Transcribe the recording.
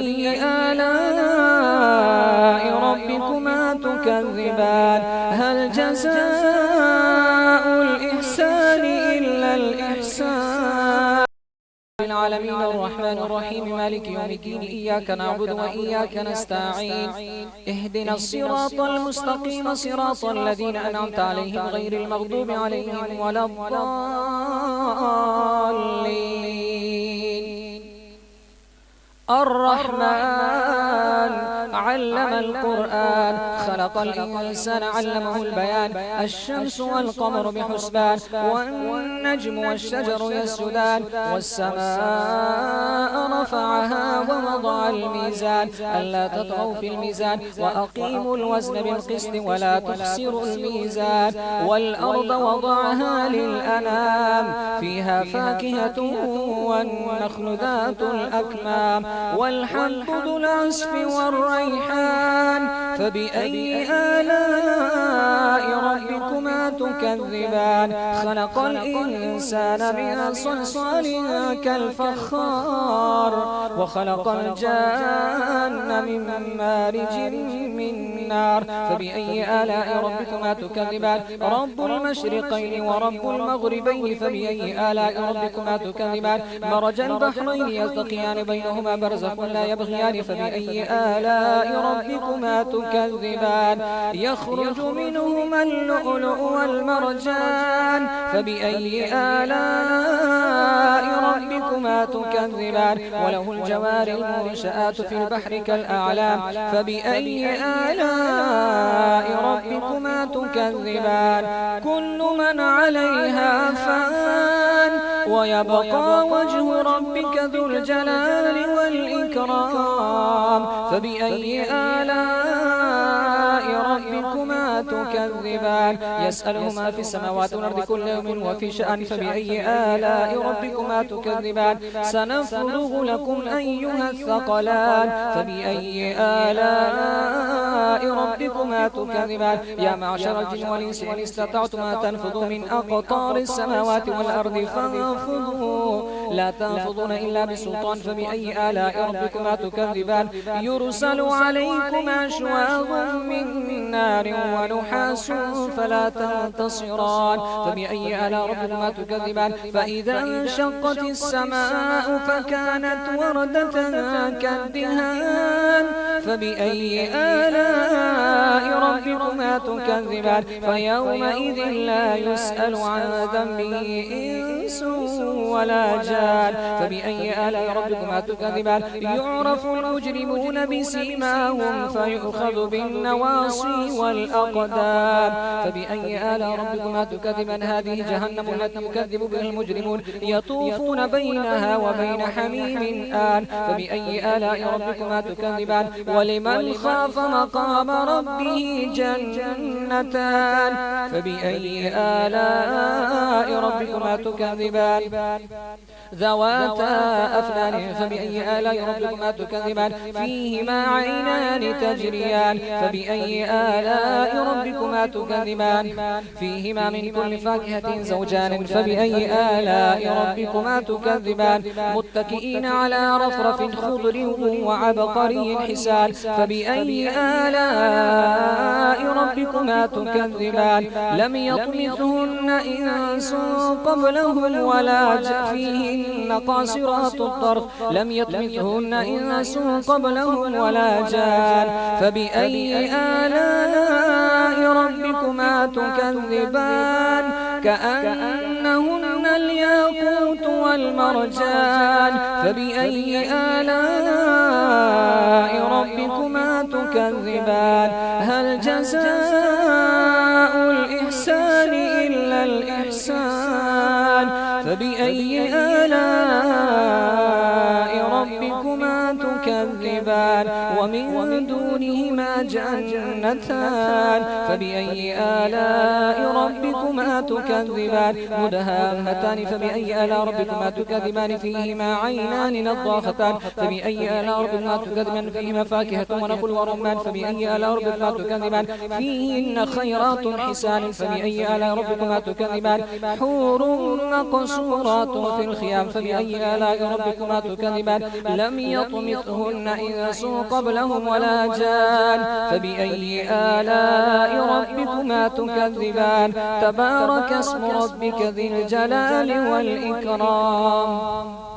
فبأي آلاء ربكما تكذبان هل جزاء الإحسان إلا الإحسان العالمين الرحمن الرحيم مالك يوم الدين إياك نعبد وإياك نستعين اهدنا الصراط المستقيم صراط الذين أنعمت عليهم غير المغضوب عليهم ولا الضالين الرحمن علم القرآن خلق الإنسان علمه البيان الشمس والقمر بحسبان والنجم والشجر يسجدان والسماء رفعها ووضع الميزان ألا تطغوا في الميزان وأقيموا الوزن بالقسط ولا تخسروا الميزان والأرض وضعها للأنام فيها فاكهة والنخل ذات الأكمام والحب ذو العصف والريحان فبأي آلاء ربكما تكذبان خلق الإنسان من صلصال كالفخار وخلق الجان من مارج من نار فبأي آلاء ربكما تكذبان رب المشرقين ورب المغربين فبأي آلاء ربكما تكذبان مرج البحرين يلتقيان بينهما برزخ لا يبغيان فبأي آلاء ربكما تكذبان يخرج منهما اللؤلؤ والمرجان فبأي آلاء ربكما تكذبان وله الجوار المنشآت في البحر كالأعلام فبأي آلاء ربكما تكذبان كل من عليها فان ويبقى وجه ربك ذو الجلال والإكرام فبأي آلاء ربكما تكذبان يسأله ما في السماوات والأرض كل يوم وفي شأن فبأي آلاء ربكما تكذبان سنفرغ لكم أيها الثقلان فبأي آلاء ربكما تكذبان يا معشر الجن والإنس إن استطعتم أن تنفذوا من أقطار السماوات والأرض فانفذوا لا تنفذون إلا بسلطان فبأي آلاء ربكما تكذبان يرسل عليكما شواظ من نار ونحاس فلا تنتصران فبأي آلاء ربكما تكذبان فإذا انشقت السماء فكانت وردة كالدهان فبأي آلاء ربكما تكذبان فيومئذ لا يسأل عن ذنبه إنس ولا جان فبأي آلاء ربكما تكذبان يعرف المجرمون بسيماهم فيؤخذ بالنواصي والأقدام فبأي آلاء ربكما تكذبان هذه جهنم التي يكذب بها المجرمون يطوفون بينها وبين حميم آن فبأي آلاء ربكما تكذبان ولمن خاف مقام ربه جنتان فبأي آلاء ربكما تكذبان ذواتا أفنان فبأي آلاء ربكما تكذبان فيهما عينان تجريان فبأي آلاء ربكما تكذبان فيهما من كل فاكهة زوجان فبأي آلاء ربكما تكذبان متكئين على رفرف خضر وعبقري حسان فبأي آلاء ربكما تكذبان لم يطمثهن إنس قبلهم ولا فيهن قاصرات الطرف لم يطمثهن إنس قبلهم ولا جان فبأي آلاء ربكما تكذبان كأنهن الياقوت والمرجان فبأي آلاء ربكما تكذبان هل جزاء الإحسان إلا الإحسان فبأي آلاء ربكما تكذبان ومن دونهما جنتان فبأي آلاء ربكما تكذبان مدهامتان فبأي آلاء ربكما تكذبان فيهما عينان نضاختان فبأي آلاء ربكما تكذبان فيهما فاكهة ونخل ورمان فبأي آلاء ربكما تكذبان فيهن خيرات حسان فبأي آلاء ربكما تكذبان حور مقصورات في الخيام فبأي آلاء ربكما تكذبان لم يطمثهن يطمثهن إنس قبلهم ولا جان فبأي آلاء ربكما تكذبان تبارك اسم ربك ذي الجلال والإكرام